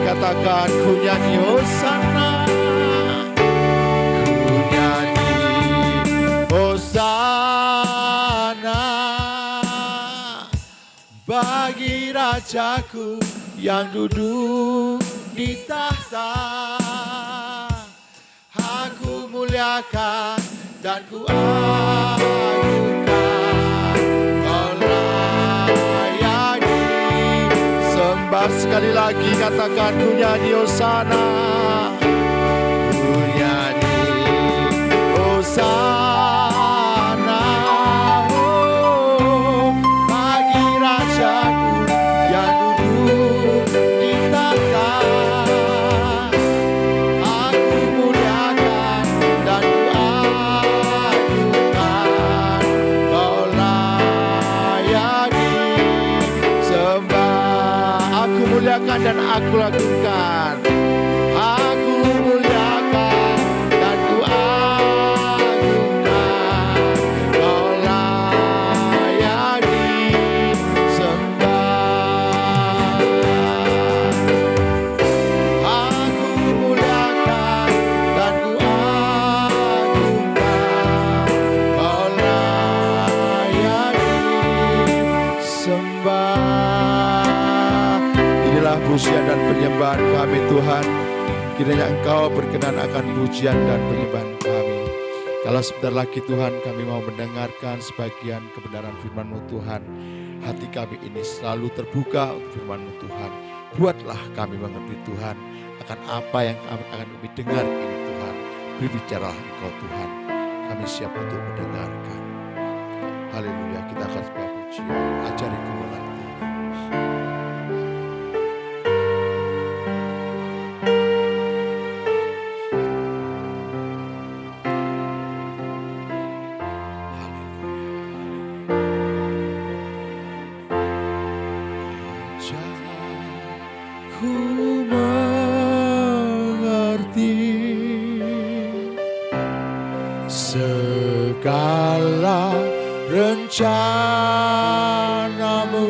katakan ku nyanyi hosana. Ku nyanyi hosana bagi Rajaku yang duduk di tahta. Aku muliakan dan ku agungkan, Kau layani. Sembah sekali lagi, katakan ku nyanyi hosana. Ku nyanyi hosana, oh, bagi Rajaku yang duduk di tahta. Aku muliakan dan ku agungkan, Kau layani. Sembah, aku muliakan dan aku agungkan. Aku muliakan dan ku agungkan, Kau layani. Sembah, aku muliakan dan ku agungkan, Kau layani. Sembah. Inilah pujian dan penyembahan kami Tuhan. Kiranya Engkau berkenan akan pujian dan penyembahan kami. Kalau sebentar lagi Tuhan kami mau mendengarkan sebagian kebenaran firman-Mu Tuhan. Hati kami ini selalu terbuka untuk firman-Mu Tuhan. Buatlah kami mengerti Tuhan akan apa yang akan kami dengar ini Tuhan. Berbicaralah Engkau Tuhan. Kami siap untuk mendengarkan. Haleluya, kita akan sembah pujian. Ajariku mengerti. Ku mengerti segala rencana-Mu.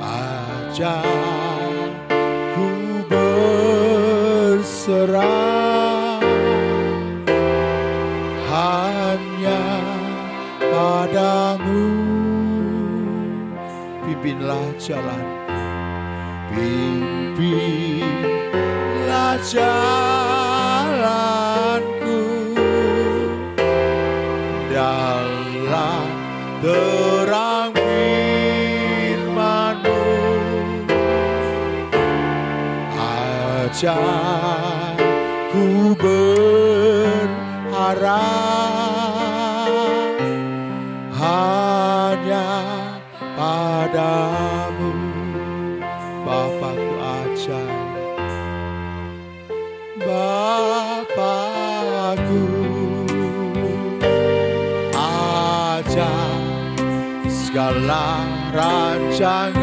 Ajar ku berserah hanya padamu. Pimpinlah jalan, pimpinlah jalanku dalam terang firman-Mu. Ajar ku berharap hanya padamu. Bapakku ajar, Bapakku ajar segala rancangan-Mu.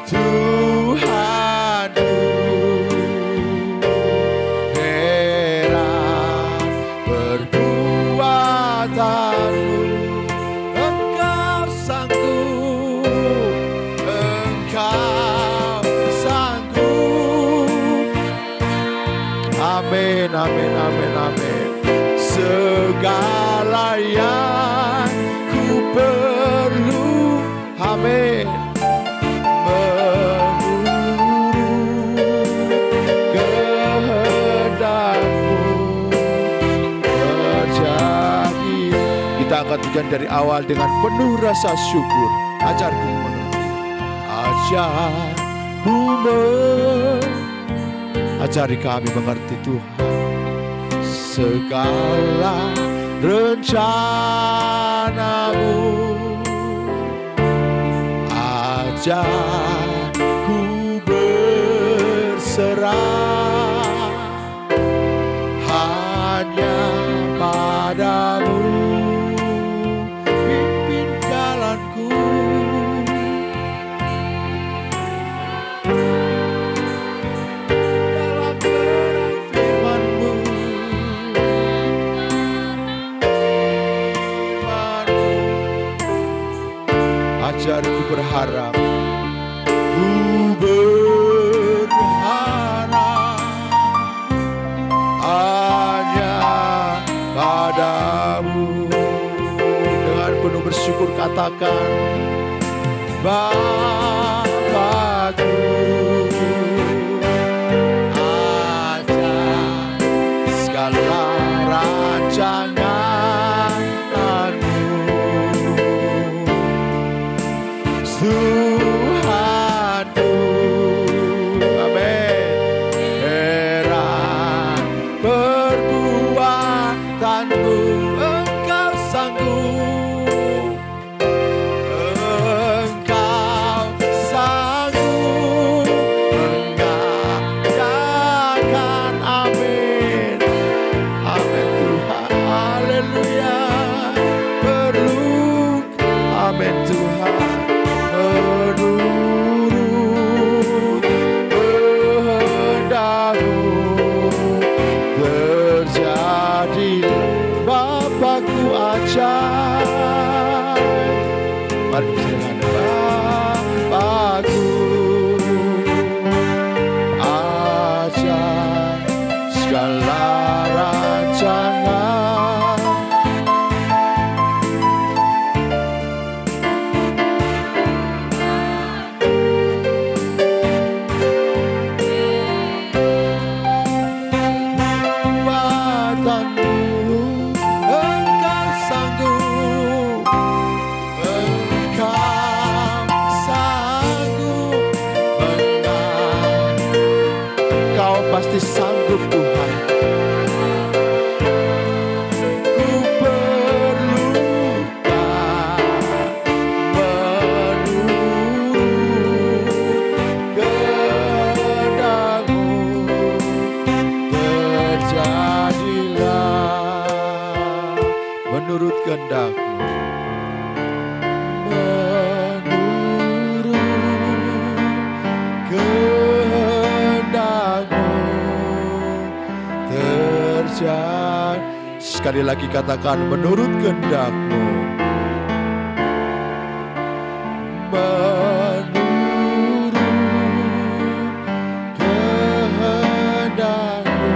Tuhanku, heran perbuatan-Mu. Engkau sanggup, Engkau sanggup. Amin, amin, amin, amin. Segala yang ku perlu, amin, menurut kehendak-Mu terjadi. Kita akan pujian dari awal dengan penuh rasa syukur. Ajarku mengerti, ajarku ajari kami mengerti Tuhan segala rencana-Mu. Ajarku berserah hanya padamu. Pimpin jalanku dalam terang firman-Mu. Firman-Mu berharap, ku berharap hanya padamu. Dengan penuh bersyukur katakan, Bapakku, ajar segala rancangan-Mu. Tuhanku, amin. Heran perbuatanmu, Engkau sanggup, Engkau sanggup mengadakan. Amin, amin Tuhan, haleluya. Perlu, amin Tuhan, menurut kehendak-Mu terjadilah. Bapakku ajar, mari silakan. Bapakku ajar segala rancangan. Buatanmu, Engkau sanggup, Engkau sanggup Engkau pasti sanggup Tuhan. Ku perlukan menurut kehendak-Mu terjadilah. Menurut kehendak-Mu, menurut kehendak-Mu terjadi. Sekali lagi katakan, menurut kehendak-Mu, menurut kehendak-Mu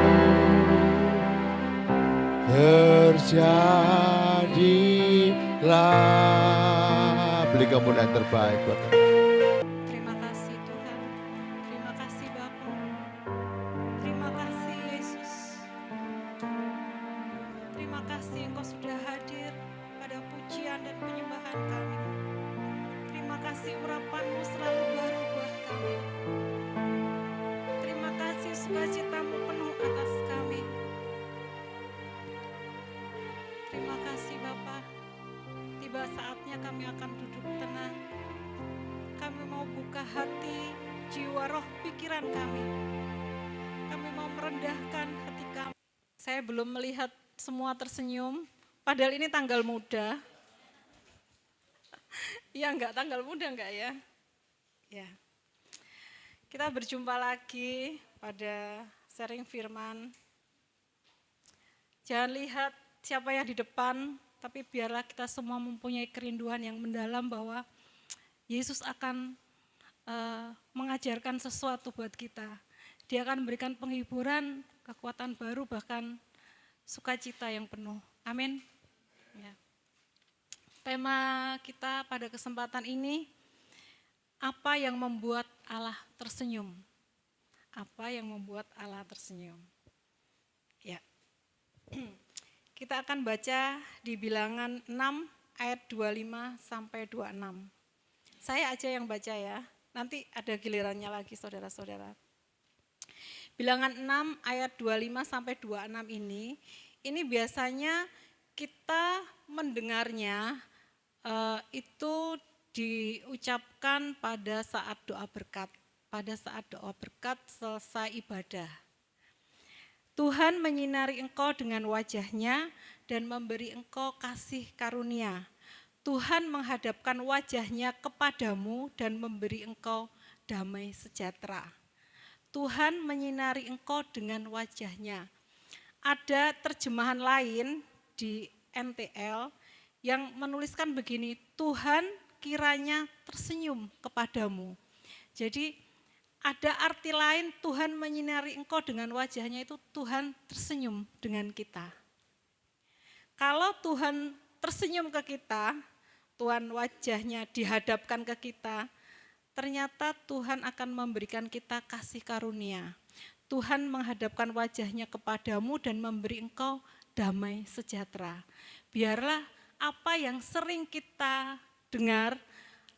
terjadilah. Beri kemuliaan terbaik buat Tuhan. Terima kasih Tuhan, terima kasih Bapa, terima kasih Yesus, terima kasih Engkau sudah hadir pada pujian dan penyembahan kami. Terima kasih urapan-Mu selalu baru buat kami. Terima kasih sukacita-Mu penuh atas kami. Terima kasih Bapa, tiba saatnya kami akan duduk tenang. Kami mau buka hati, jiwa, roh, pikiran kami. Kami mau merendahkan hati kami. Saya belum melihat semua tersenyum, padahal ini tanggal muda. Ya enggak, tanggal muda enggak ya? Ya. Kita berjumpa lagi pada sharing firman. Jangan lihat siapa yang di depan, tapi biarlah kita semua mempunyai kerinduan yang mendalam bahwa Yesus akan mengajarkan sesuatu buat kita. Dia akan memberikan penghiburan, kekuatan baru, bahkan sukacita yang penuh. Amin. Ya. Tema kita pada kesempatan ini, apa yang membuat Allah tersenyum? Apa yang membuat Allah tersenyum? Ya. Kita akan baca di Bilangan 6 ayat 25 sampai 26. Saya aja yang baca ya, nanti ada gilirannya lagi saudara-saudara. Bilangan 6 ayat 25 sampai 26 ini biasanya kita mendengarnya itu diucapkan pada saat doa berkat. Pada saat doa berkat selesai ibadah. Tuhan menyinari engkau dengan wajah-Nya dan memberi engkau kasih karunia. Tuhan menghadapkan wajah-Nya kepadamu dan memberi engkau damai sejahtera. Tuhan menyinari engkau dengan wajah-Nya. Ada terjemahan lain di NTL yang menuliskan begini, Tuhan kiranya tersenyum kepadamu. Jadi ada arti lain Tuhan menyinari engkau dengan wajahnya itu Tuhan tersenyum dengan kita. Kalau Tuhan tersenyum ke kita, Tuhan wajahnya dihadapkan ke kita, ternyata Tuhan akan memberikan kita kasih karunia. Tuhan menghadapkan wajahnya kepadamu dan memberi engkau damai sejahtera. Biarlah apa yang sering kita dengar,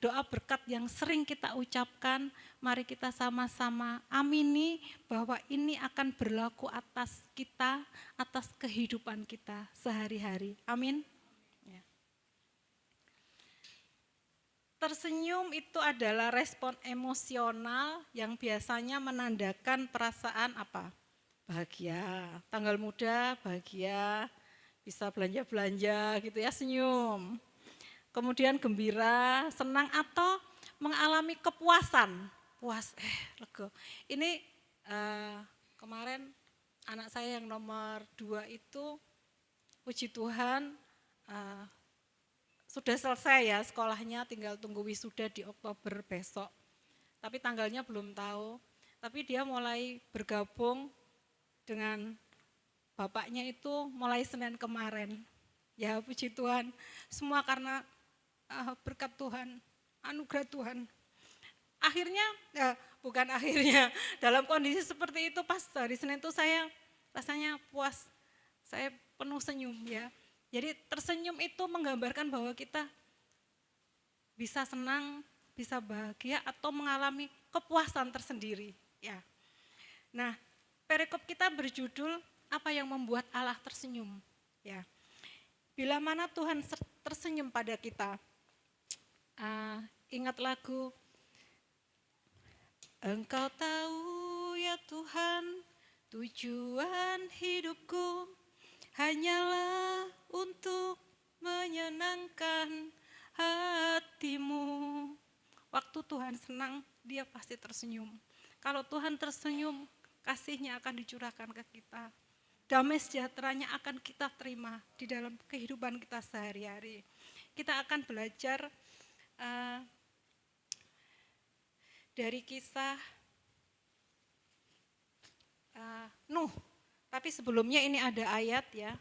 doa berkat yang sering kita ucapkan, mari kita sama-sama amini bahwa ini akan berlaku atas kita, atas kehidupan kita sehari-hari. Amin. Ya. Tersenyum itu adalah respon emosional yang biasanya menandakan perasaan apa? Bahagia, tanggal muda bahagia, bisa belanja-belanja gitu ya, senyum. Kemudian gembira, senang atau mengalami kepuasan, lega. Ini kemarin anak saya yang nomor 2 itu, puji Tuhan sudah selesai ya sekolahnya, tinggal tunggu wisuda di Oktober besok. Tapi tanggalnya belum tahu, tapi dia mulai bergabung dengan bapaknya itu mulai Senin kemarin. Ya puji Tuhan, semua karena berkat Tuhan, anugerah Tuhan. Akhirnya, bukan akhirnya, dalam kondisi seperti itu pas hari Senin itu saya rasanya puas, saya penuh senyum ya. Jadi tersenyum itu menggambarkan bahwa kita bisa senang, bisa bahagia atau mengalami kepuasan tersendiri ya. Nah, perikop kita berjudul apa yang membuat Allah tersenyum ya. Bila mana Tuhan tersenyum pada kita, ingat lagu Engkau tahu ya Tuhan tujuan hidupku hanyalah untuk menyenangkan hatimu. Waktu Tuhan senang, dia pasti tersenyum. Kalau Tuhan tersenyum, kasih-Nya akan dicurahkan ke kita. Damai sejahteranya akan kita terima di dalam kehidupan kita sehari-hari. Kita akan belajar dari kisah Nuh. Tapi sebelumnya ini ada ayat ya.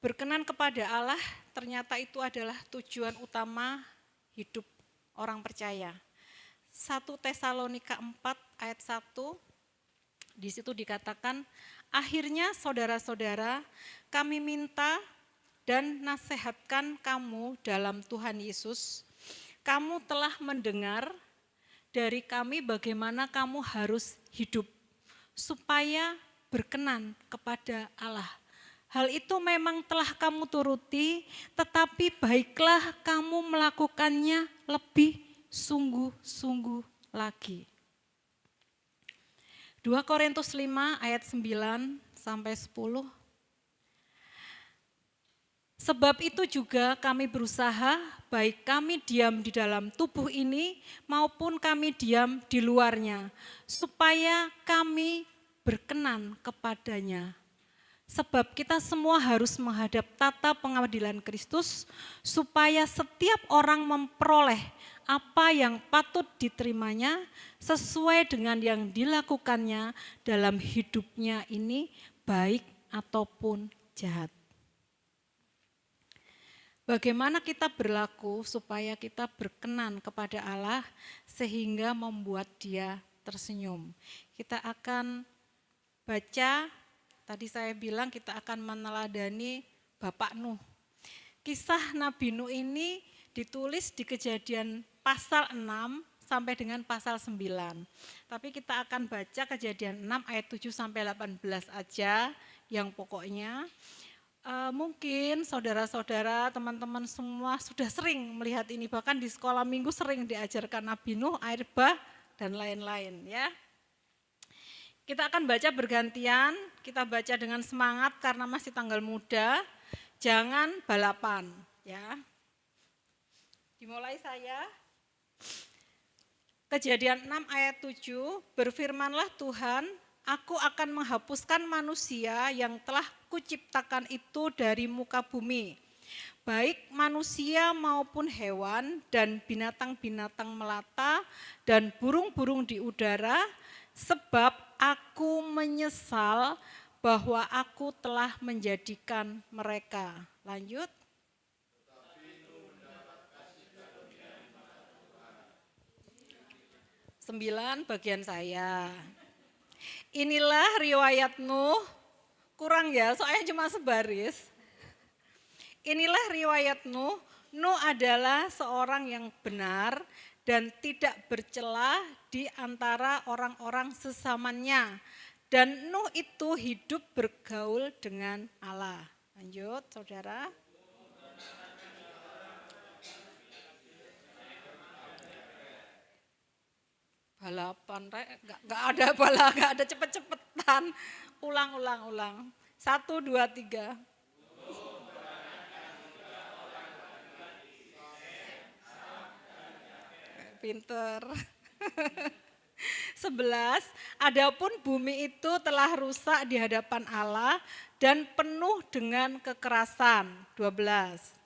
Berkenan kepada Allah ternyata itu adalah tujuan utama hidup orang percaya. 1 Tesalonika 4 ayat 1, di situ dikatakan, akhirnya saudara-saudara kami minta dan nasihatkan kamu dalam Tuhan Yesus. Kamu telah mendengar dari kami bagaimana kamu harus hidup supaya berkenan kepada Allah. Hal itu memang telah kamu turuti, tetapi baiklah kamu melakukannya lebih sungguh-sungguh lagi. 2 Korintus 5 ayat 9 sampai 10. Sebab itu juga kami berusaha, baik kami diam di dalam tubuh ini maupun kami diam di luarnya, supaya kami berkenan kepadanya. Sebab kita semua harus menghadap tata pengadilan Kristus, supaya setiap orang memperoleh apa yang patut diterimanya sesuai dengan yang dilakukannya dalam hidupnya ini, baik ataupun jahat. Bagaimana kita berlaku supaya kita berkenan kepada Allah sehingga membuat Dia tersenyum. Kita akan baca, tadi saya bilang kita akan meneladani Bapak Nuh. Kisah Nabi Nuh ini ditulis di Kejadian pasal 6 sampai dengan pasal 9. Tapi kita akan baca Kejadian 6 ayat 7 sampai 18 aja yang pokoknya. Mungkin saudara-saudara, teman-teman semua sudah sering melihat ini, bahkan di sekolah minggu sering diajarkan Nabi Nuh, air bah, dan lain-lain ya. Kita akan baca bergantian, kita baca dengan semangat karena masih tanggal muda, jangan balapan ya. Dimulai saya. Kejadian 6 ayat 7, berfirmanlah Tuhan, aku akan menghapuskan manusia yang telah kuciptakan itu dari muka bumi, baik manusia maupun hewan dan binatang-binatang melata dan burung-burung di udara, sebab aku menyesal bahwa aku telah menjadikan mereka. Lanjut. Sembilan bagian saya. Inilah riwayat Nuh, kurang ya, soalnya cuma sebaris. Inilah riwayat Nuh. Nuh adalah seorang yang benar dan tidak bercela di antara orang-orang sesamanya. Dan Nuh itu hidup bergaul dengan Allah. Lanjut, saudara. Balapan, nggak ada bala, nggak ada cepet-cepetan. Ulang. 1, 2, 3. Pinter. 11, adapun bumi itu telah rusak di hadapan Allah dan penuh dengan kekerasan. 12.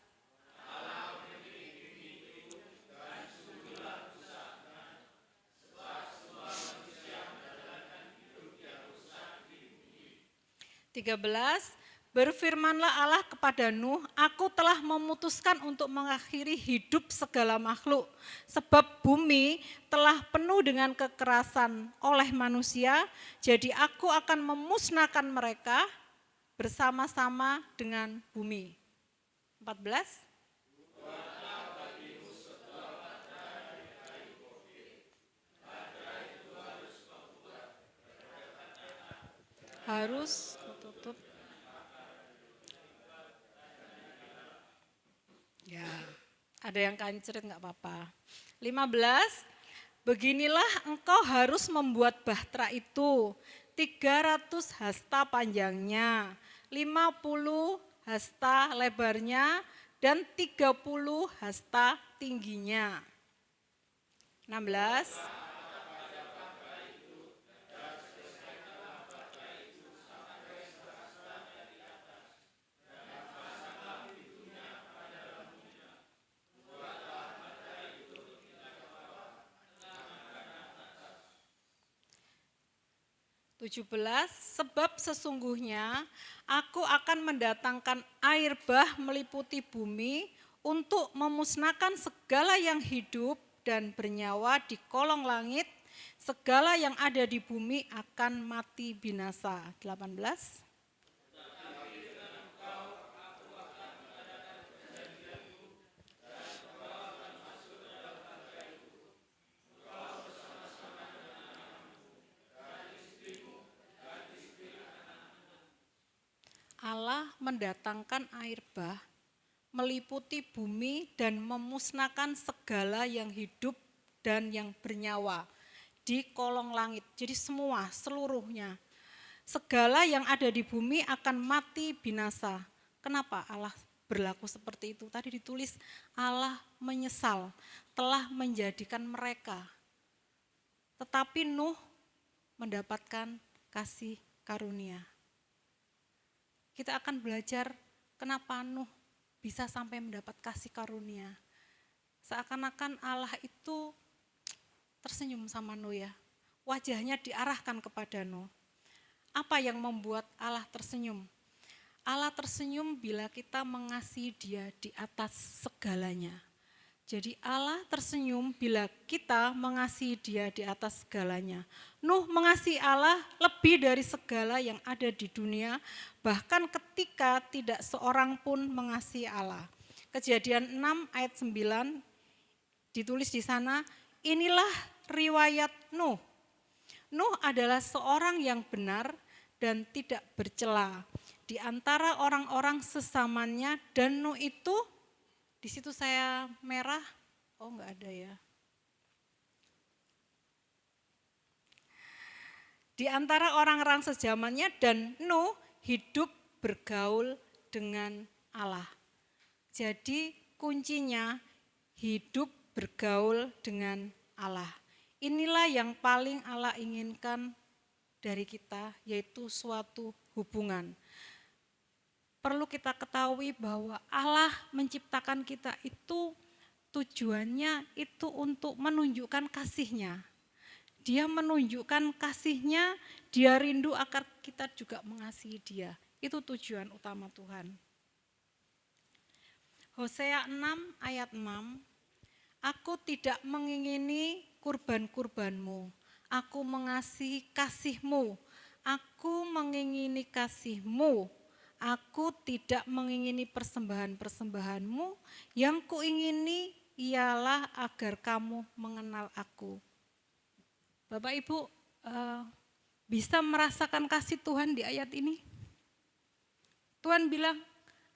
Tiga belas, berfirmanlah Allah kepada Nuh, aku telah memutuskan untuk mengakhiri hidup segala makhluk, sebab bumi telah penuh dengan kekerasan oleh manusia, jadi aku akan memusnahkan mereka bersama-sama dengan bumi. 14. Harus tutup. Ya, ada yang kancerit nggak apa-apa. 15, beginilah engkau harus membuat bahtera itu 300 hasta panjangnya, 50 hasta lebarnya, dan 30 hasta tingginya. 16. Sebab sesungguhnya aku akan mendatangkan air bah meliputi bumi untuk memusnahkan segala yang hidup dan bernyawa di kolong langit, segala yang ada di bumi akan mati binasa. 18. Allah mendatangkan air bah, meliputi bumi dan memusnahkan segala yang hidup dan yang bernyawa di kolong langit. Jadi semua, seluruhnya. Segala yang ada di bumi akan mati binasa. Kenapa Allah berlaku seperti itu? Tadi ditulis Allah menyesal telah menjadikan mereka. Tetapi Nuh mendapatkan kasih karunia. Kita akan belajar kenapa Nuh bisa sampai mendapat kasih karunia. Seakan-akan Allah itu tersenyum sama Nuh ya. Wajahnya diarahkan kepada Nuh. Apa yang membuat Allah tersenyum? Allah tersenyum bila kita mengasihi Dia di atas segalanya. Jadi Allah tersenyum bila kita mengasihi Dia di atas segalanya. Nuh mengasihi Allah lebih dari segala yang ada di dunia, bahkan ketika tidak seorang pun mengasihi Allah. Kejadian 6 ayat 9 ditulis di sana, inilah riwayat Nuh. Nuh adalah seorang yang benar dan tidak bercela di antara orang-orang sesamanya, dan Nuh itu, di situ saya merah, oh enggak ada ya. Di antara orang-orang sezamannya, dan Nuh hidup bergaul dengan Allah. Jadi kuncinya hidup bergaul dengan Allah. Inilah yang paling Allah inginkan dari kita, yaitu suatu hubungan. perlu kita ketahui bahwa Allah menciptakan kita itu tujuannya itu untuk menunjukkan kasih-Nya. Dia menunjukkan kasih-Nya, Dia rindu agar kita juga mengasihi Dia. Itu tujuan utama Tuhan. Hosea 6 ayat 6, aku tidak mengingini kurban-kurbanmu, aku mengasihi kasih-Mu, aku mengingini kasih-Mu, aku tidak mengingini persembahan-persembahanmu, yang kuingini ialah agar kamu mengenal aku. Bapak Ibu bisa merasakan kasih Tuhan di ayat ini? Tuhan bilang,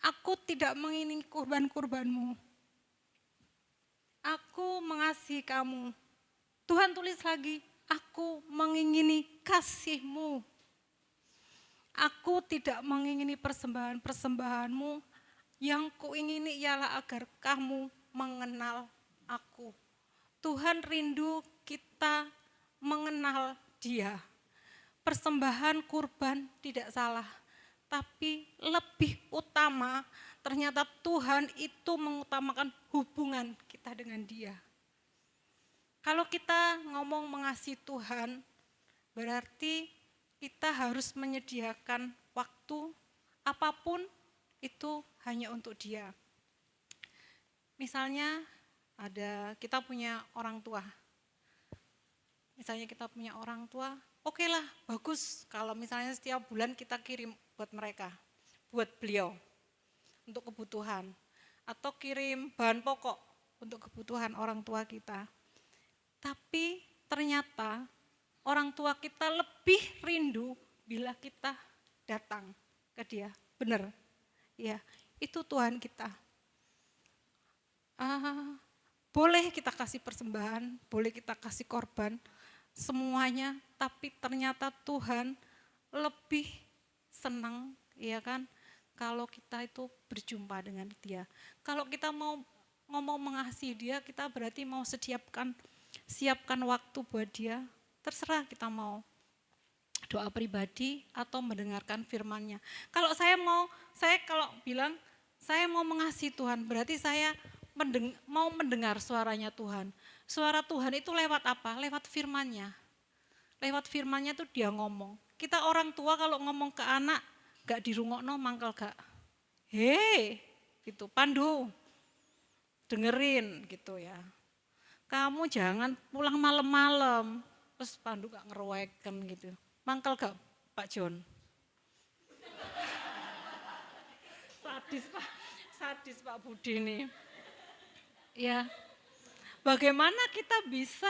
aku tidak mengingini kurban-kurbanmu. Aku mengasihi kamu. Tuhan tulis lagi, aku mengingini kasih-Mu. Aku tidak mengingini persembahan-persembahanmu, yang kuingini ialah agar kamu mengenal aku. Tuhan rindu kita mengenal Dia. Persembahan kurban tidak salah, tapi lebih utama ternyata Tuhan itu mengutamakan hubungan kita dengan Dia. Kalau kita ngomong mengasihi Tuhan, berarti kita harus menyediakan waktu apapun itu hanya untuk Dia. Misalnya kita punya orang tua. Misalnya kita punya orang tua, oke lah, bagus kalau misalnya setiap bulan kita kirim buat mereka, buat beliau, untuk kebutuhan. Atau kirim bahan pokok untuk kebutuhan orang tua kita. Tapi ternyata orang tua kita lebih rindu bila kita datang ke Dia. Benar? Ya, itu Tuhan kita. Boleh kita kasih persembahan, boleh kita kasih korban, semuanya, tapi ternyata Tuhan lebih senang, ya kan, kalau kita itu berjumpa dengan Dia. Kalau kita mau ngomong mengasihi Dia, kita berarti mau siapkan waktu buat Dia. Terserah kita mau doa pribadi atau mendengarkan firman-Nya. Kalau kalau bilang saya mau mengasihi Tuhan, berarti saya mau mendengar suaranya Tuhan. Suara Tuhan itu lewat apa? Lewat firman-Nya. Lewat firman-Nya tuh Dia ngomong. Kita orang tua kalau ngomong ke anak, gak dirungokno mangkel gak. Hei, gitu, Pandu, dengerin gitu ya. Kamu jangan pulang malam-malam. Terus Pandu gak ngeruwekan gitu. Mangkel gak Pak John? Sadis Pak Budi nih. Ya, bagaimana kita bisa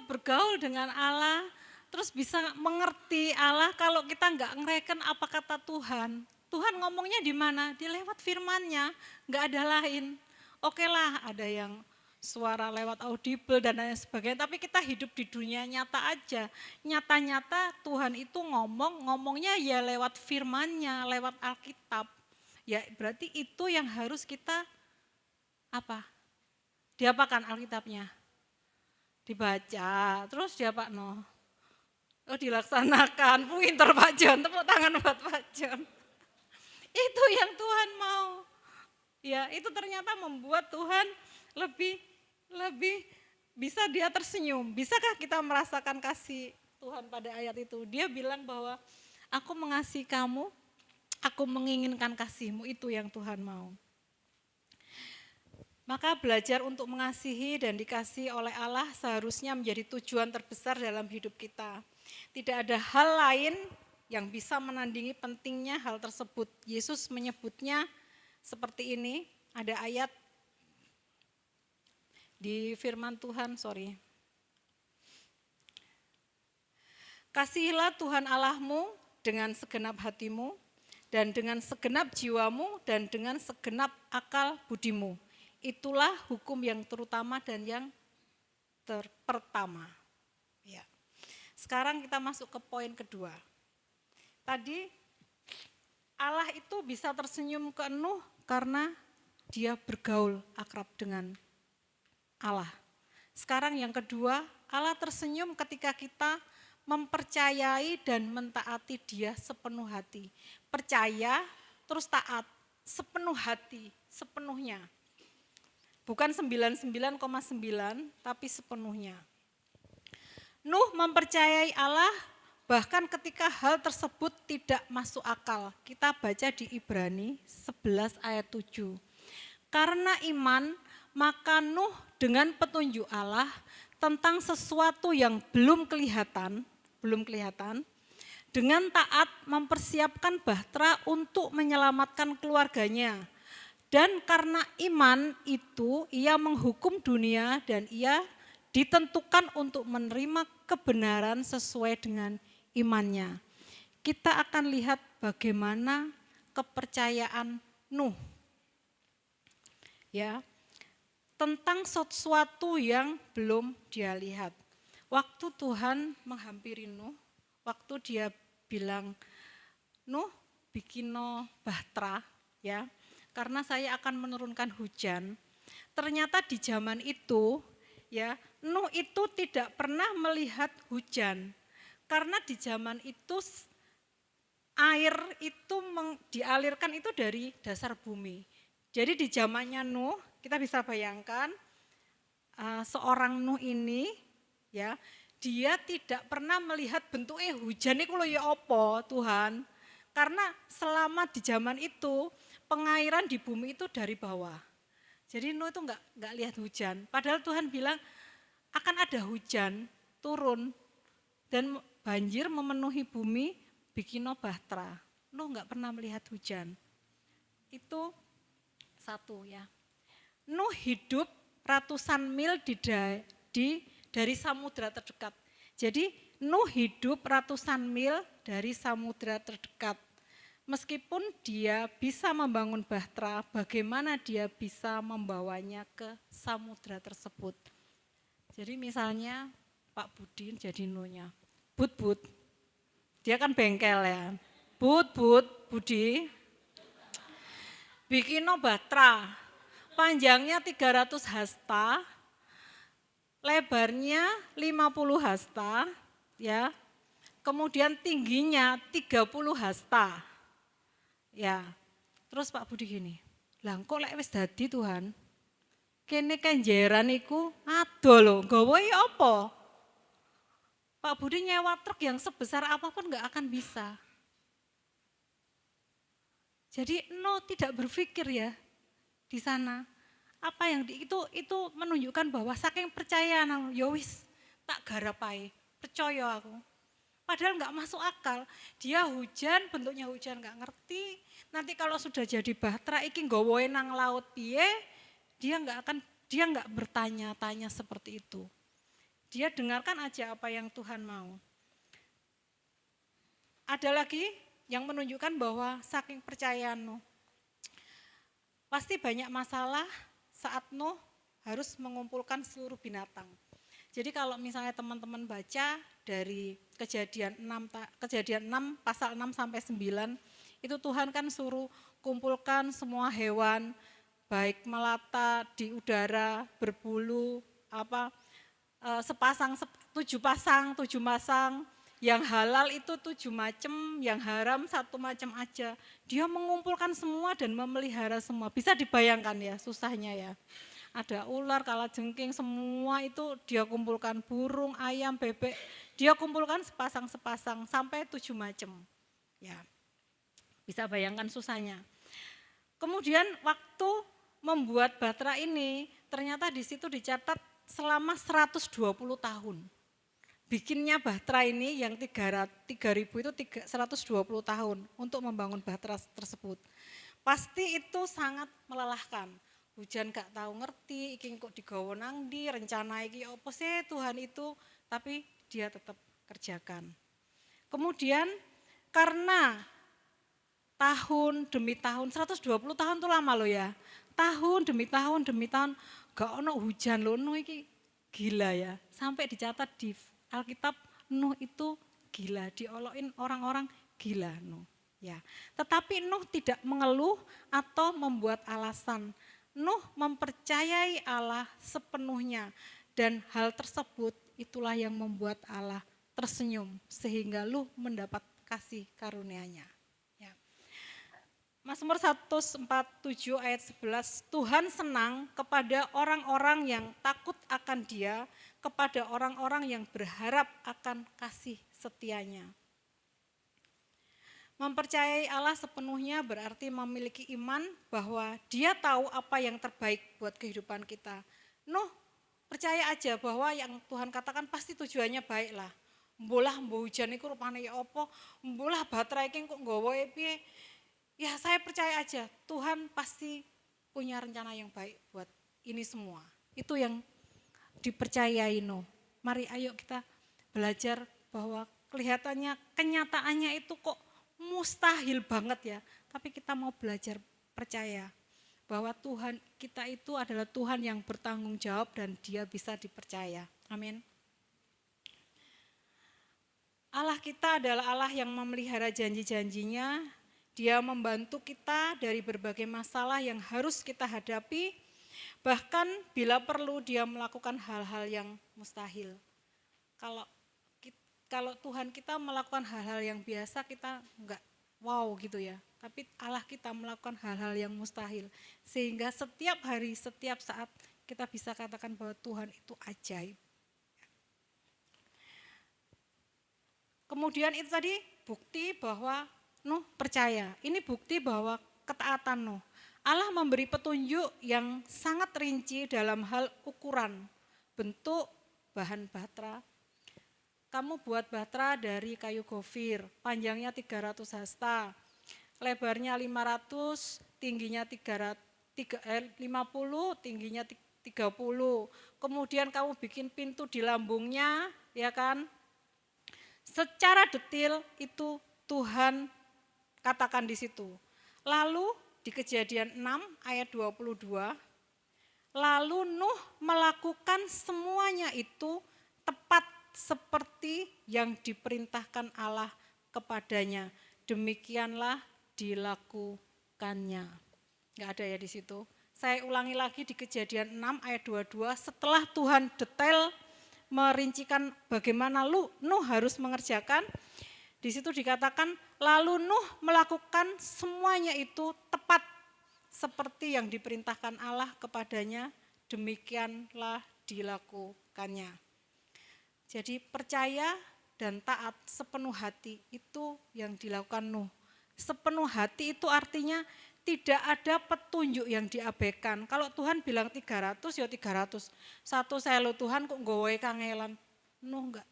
bergaul dengan Allah, terus bisa mengerti Allah kalau kita nggak ngereken apa kata Tuhan. Tuhan ngomongnya di mana? Di lewat firman-Nya, nggak ada lain. Oke lah, ada yang suara lewat audible dan lain sebagainya, tapi kita hidup di dunia nyata aja. Nyata-nyata Tuhan itu ngomongnya ya lewat firman-Nya, lewat Alkitab. Ya berarti itu yang harus kita diapakan Alkitabnya? Dibaca, terus diapakno? Dilaksanakan. Pinter Pak John, tepuk tangan buat Pak John. Itu yang Tuhan mau. Ya, itu ternyata membuat Tuhan lebih bisa Dia tersenyum. Bisakah kita merasakan kasih Tuhan pada ayat itu? Dia bilang bahwa aku mengasihi kamu, aku menginginkan kasih-Mu, itu yang Tuhan mau. Maka belajar untuk mengasihi dan dikasihi oleh Allah seharusnya menjadi tujuan terbesar dalam hidup kita. Tidak ada hal lain yang bisa menandingi pentingnya hal tersebut. Yesus menyebutnya seperti ini, ada ayat di firman Tuhan, Kasihilah Tuhan Allahmu dengan segenap hatimu, dan dengan segenap jiwamu, dan dengan segenap akal budimu. Itulah hukum yang terutama dan yang pertama. Ya. Sekarang kita masuk ke poin kedua. Tadi Allah itu bisa tersenyum ke Nuh karena dia bergaul akrab dengan Allah. Sekarang yang kedua, Allah tersenyum ketika kita mempercayai dan mentaati Dia sepenuh hati. Percaya, terus taat, sepenuh hati, sepenuhnya. Bukan 99,9, tapi sepenuhnya. Nuh mempercayai Allah bahkan ketika hal tersebut tidak masuk akal. Kita baca di Ibrani 11 ayat 7. Karena iman, maka Nuh dengan petunjuk Allah tentang sesuatu yang belum kelihatan, dengan taat mempersiapkan bahtera untuk menyelamatkan keluarganya. Dan karena iman itu ia menghukum dunia dan ia ditentukan untuk menerima kebenaran sesuai dengan imannya. Kita akan lihat bagaimana kepercayaan Nuh. Ya, tentang sesuatu yang belum dia lihat. Waktu Tuhan menghampiri Nuh, waktu dia bilang, Nuh bikino bahtera, ya, karena saya akan menurunkan hujan. Ternyata di zaman itu, ya, Nuh itu tidak pernah melihat hujan. Karena di zaman itu air itu dialirkan itu dari dasar bumi. Jadi di zamannya Nuh, kita bisa bayangkan seorang Nuh ini, ya, dia tidak pernah melihat bentuknya hujan itu loh ya apa Tuhan. Karena selama di zaman itu pengairan di bumi itu dari bawah. Jadi Nuh itu enggak lihat hujan. Padahal Tuhan bilang akan ada hujan turun dan banjir memenuhi bumi, bikino bahtera. Nuh enggak pernah melihat hujan. Itu satu ya. Nuh hidup ratusan mil dari samudra terdekat. Jadi Nuh hidup ratusan mil dari samudra terdekat. Meskipun dia bisa membangun bahtera, bagaimana dia bisa membawanya ke samudra tersebut. Jadi misalnya Pak Budin jadi Nuhnya. Bud, dia kan bengkel ya. Bud, Budi, bikino bahtera, panjangnya 300 hasta, lebarnya 50 hasta, ya. Kemudian tingginya 30 hasta. Ya. Terus Pak Budi gini, "Lah kok lek wis dadi Tuhan? Kene kenjeran iku ado lho, nggawa apa?" Pak Budi nyewa truk yang sebesar apapun enggak akan bisa. Jadi Nuh tidak berpikir ya di sana. Apa yang itu menunjukkan bahwa saking percaya ya wis tak garapai, percaya aku. Padahal enggak masuk akal. Dia hujan, bentuknya hujan enggak ngerti. Nanti kalau sudah jadi bahtera iki nggawa nang laut piye, dia enggak bertanya-tanya seperti itu. Dia dengarkan aja apa yang Tuhan mau. Ada lagi yang menunjukkan bahwa saking percayaan Nuh. Pasti banyak masalah saat Nuh harus mengumpulkan seluruh binatang. Jadi kalau misalnya teman-teman baca dari Kejadian 6 pasal 6 sampai 9, itu Tuhan kan suruh kumpulkan semua hewan baik melata di udara, berbulu, tujuh pasang, yang halal itu 7 macam, yang haram 1 macam aja. Dia mengumpulkan semua dan memelihara semua. Bisa dibayangkan ya susahnya ya. Ada ular, kalajengking, semua itu dia kumpulkan, burung, ayam, bebek. Dia kumpulkan sepasang-sepasang sampai 7 macam. Ya. Bisa bayangkan susahnya. Kemudian waktu membuat bahtera ini, ternyata di situ dicatat selama 120 tahun. Bikinnya bahtera ini yang 3.000 itu 120 tahun untuk membangun bahtera tersebut. Pasti itu sangat melelahkan. Hujan gak tahu ngerti, iki kok digawa nang ndi, rencana iki apa sih Tuhan itu, tapi dia tetap kerjakan. Kemudian karena tahun demi tahun, 120 tahun itu lama loh ya. Tahun demi tahun, gak ono hujan loh, Nuh iki gila ya. Sampai dicatat di Alkitab, Nuh itu gila, diolokin orang-orang gila Nuh. Ya. Tetapi Nuh tidak mengeluh atau membuat alasan. Nuh mempercayai Allah sepenuhnya dan hal tersebut itulah yang membuat Allah tersenyum sehingga lu mendapat kasih karunia-Nya. Ya. Mazmur 147 ayat 11, Tuhan senang kepada orang-orang yang takut akan Dia, kepada orang-orang yang berharap akan kasih setianya. Mempercayai Allah sepenuhnya berarti memiliki iman bahwa Dia tahu apa yang terbaik buat kehidupan kita. Nuh, percaya aja bahwa yang Tuhan katakan pasti tujuannya baik lah. Mbolah mbo hujan iku rupane ya apa, mbolah baterai iki kok nggawa piye. Ya saya percaya aja Tuhan pasti punya rencana yang baik buat ini semua. Itu yang dipercayai Nuh. Mari ayo kita belajar bahwa kelihatannya kenyataannya itu kok mustahil banget ya. Tapi kita mau belajar percaya bahwa Tuhan kita itu adalah Tuhan yang bertanggung jawab dan Dia bisa dipercaya. Amin. Allah kita adalah Allah yang memelihara janji-janjinya. Dia membantu kita dari berbagai masalah yang harus kita hadapi. Bahkan bila perlu Dia melakukan hal-hal yang mustahil. Kalau Tuhan kita melakukan hal-hal yang biasa kita enggak wow gitu ya. Tapi Allah kita melakukan hal-hal yang mustahil. Sehingga setiap hari, setiap saat kita bisa katakan bahwa Tuhan itu ajaib. Kemudian itu tadi bukti bahwa Nuh percaya. Ini bukti bahwa ketaatan Nuh. Allah memberi petunjuk yang sangat rinci dalam hal ukuran, bentuk, bahan batra. Kamu buat batra dari kayu gofir, panjangnya 300 hasta, lebarnya 500, tingginya 50, tingginya 30. Kemudian kamu bikin pintu di lambungnya, ya kan? Secara detail itu Tuhan katakan di situ. Lalu di Kejadian 6 ayat 22, lalu Nuh melakukan semuanya itu tepat seperti yang diperintahkan Allah kepadanya. Demikianlah dilakukannya. Enggak ada ya di situ. Saya ulangi lagi di Kejadian 6 ayat 22, setelah Tuhan detail merincikan bagaimana Nuh harus mengerjakan, di situ dikatakan lalu Nuh melakukan semuanya itu tepat seperti yang diperintahkan Allah kepadanya, demikianlah dilakukannya. Jadi percaya dan taat sepenuh hati itu yang dilakukan Nuh. Sepenuh hati itu artinya tidak ada petunjuk yang diabaikan. Kalau Tuhan bilang 300 ya 300. Satu selo Tuhan kok nggawe kangelan. Nuh enggak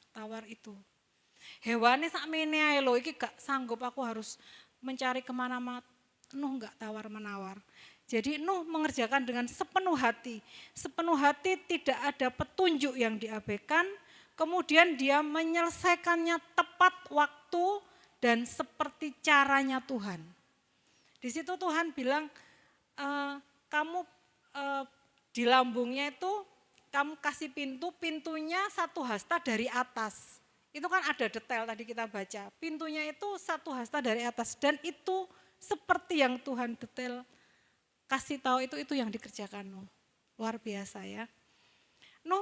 tawar itu. Hewane sakmene ae lho iki gak sanggup aku harus mencari kemana-mana. Nuh enggak tawar-menawar. Jadi Nuh mengerjakan dengan sepenuh hati. Sepenuh hati tidak ada petunjuk yang diabaikan. Kemudian dia menyelesaikannya tepat waktu dan seperti caranya Tuhan. Di situ Tuhan bilang, kamu di lambungnya itu kamu kasih pintunya 1 hasta dari atas. Itu kan ada detail tadi kita baca. Pintunya itu 1 hasta dari atas dan itu seperti yang Tuhan detail kasih tahu itu yang dikerjakan Nuh. Luar biasa ya. Nuh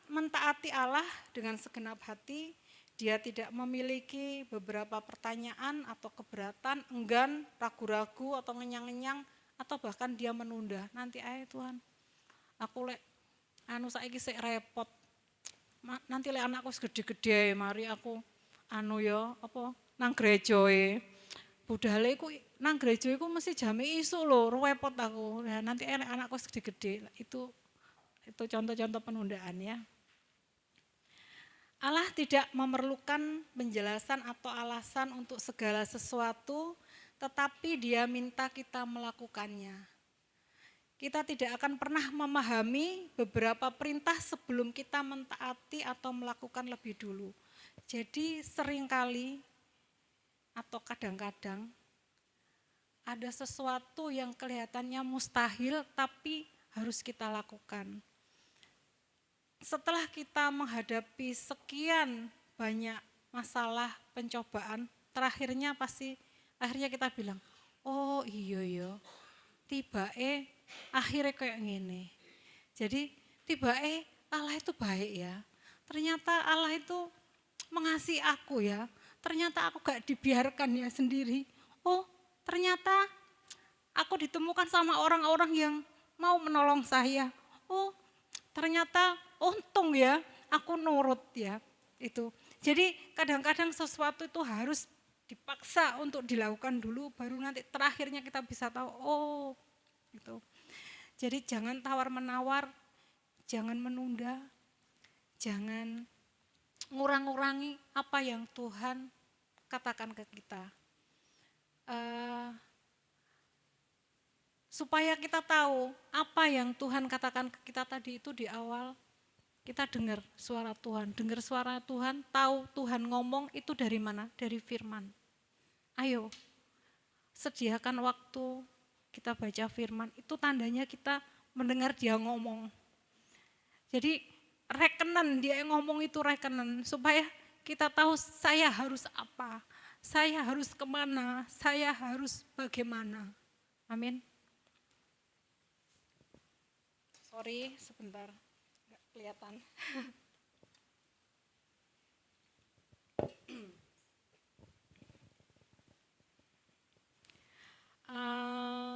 mentaati Allah dengan segenap hati. Dia tidak memiliki beberapa pertanyaan atau keberatan, enggan, ragu-ragu atau ngenyang-ngenyang atau bahkan dia menunda. Nanti aja Tuhan, aku saiki sik repot. Nanti anakku segede-gede, mari aku nang gereja budale iku nang gereja iku mesti jame isuk lho, repot aku. Nah, nanti anakku segede-gede. Itu contoh-contoh penundaan ya. Allah tidak memerlukan penjelasan atau alasan untuk segala sesuatu, tetapi Dia minta kita melakukannya. Kita tidak akan pernah memahami beberapa perintah sebelum kita mentaati atau melakukan lebih dulu. Jadi seringkali atau kadang-kadang ada sesuatu yang kelihatannya mustahil tapi harus kita lakukan. Setelah kita menghadapi sekian banyak masalah pencobaan, akhirnya kita bilang, oh iya, akhirnya kayak gini. Jadi Allah itu baik ya. Ternyata Allah itu mengasihi aku ya. Ternyata aku gak dibiarkan ya sendiri. Oh, ternyata aku ditemukan sama orang-orang yang mau menolong saya. Oh, ternyata untung ya aku nurut ya. Itu. Jadi kadang-kadang sesuatu itu harus dipaksa untuk dilakukan dulu, baru nanti terakhirnya kita bisa tahu, oh gitu. Jadi jangan tawar-menawar, jangan menunda, jangan ngurang-ngurangi apa yang Tuhan katakan ke kita. Supaya kita tahu apa yang Tuhan katakan ke kita tadi itu di awal, kita dengar suara Tuhan. Dengar suara Tuhan, tahu Tuhan ngomong itu dari mana? Dari firman. Ayo, sediakan waktu kita baca firman, itu tandanya kita mendengar dia ngomong. Jadi rekenan, dia yang ngomong itu rekenan, supaya kita tahu saya harus apa, saya harus kemana, saya harus bagaimana. Amin. Sorry, sebentar, nggak kelihatan.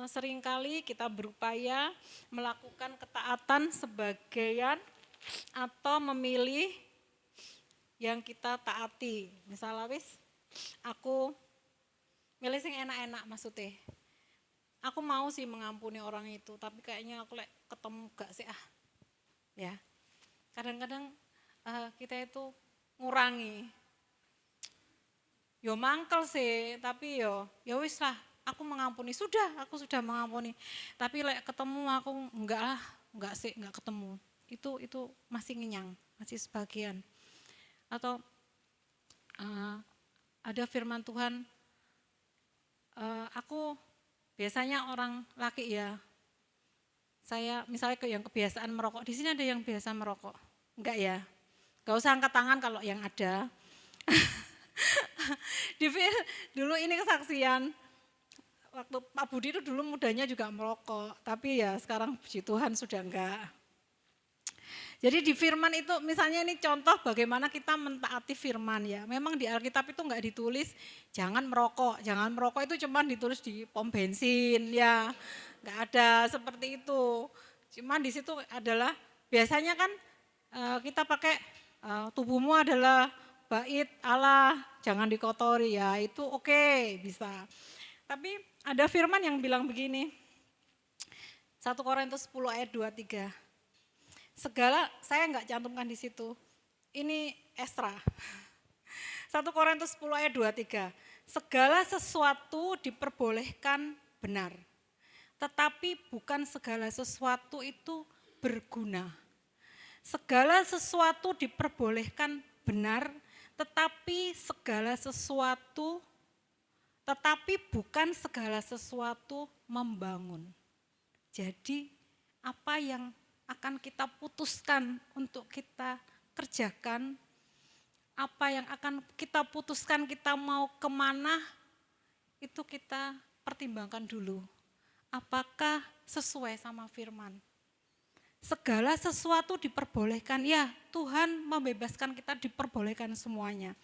Seringkali kita berupaya melakukan ketaatan sebagian atau memilih yang kita taati. Misalnya aku milih yang enak-enak maksudnya. Aku mau sih mengampuni orang itu, tapi kayaknya aku ketemu gak sih ya. Kadang-kadang kita itu ngurangi. Yo mangkel sih, tapi ya wis lah, aku mengampuni, aku sudah mengampuni. Tapi ketemu aku enggak ketemu. Itu masih ngenyang, masih sebagian. Atau ada firman Tuhan, aku biasanya orang laki ya, saya misalnya yang kebiasaan merokok, di sini ada yang biasa merokok? Enggak ya? Enggak usah angkat tangan kalau yang ada. Dulu ini kesaksian, waktu Pak Budi itu dulu mudanya juga merokok, tapi ya sekarang puji Tuhan sudah enggak. Jadi di firman itu misalnya ini contoh bagaimana kita mentaati firman ya. Memang di Alkitab itu enggak ditulis jangan merokok itu cuma ditulis di pom bensin ya. Enggak ada seperti itu. Cuman di situ adalah biasanya kan kita pakai tubuhmu adalah bait Allah, jangan dikotori ya, itu oke, bisa. Tapi ada firman yang bilang begini, 1 Korintus 10 ayat 23. Segala, saya enggak cantumkan di situ, ini Esra. 1 Korintus 10 ayat 23, segala sesuatu diperbolehkan benar, tetapi bukan segala sesuatu itu berguna. Segala sesuatu diperbolehkan benar, tetapi bukan segala sesuatu membangun. Jadi apa yang akan kita putuskan untuk kita kerjakan, apa yang akan kita putuskan kita mau kemana, itu kita pertimbangkan dulu. Apakah sesuai sama firman? Segala sesuatu diperbolehkan, ya Tuhan membebaskan kita diperbolehkan semuanya.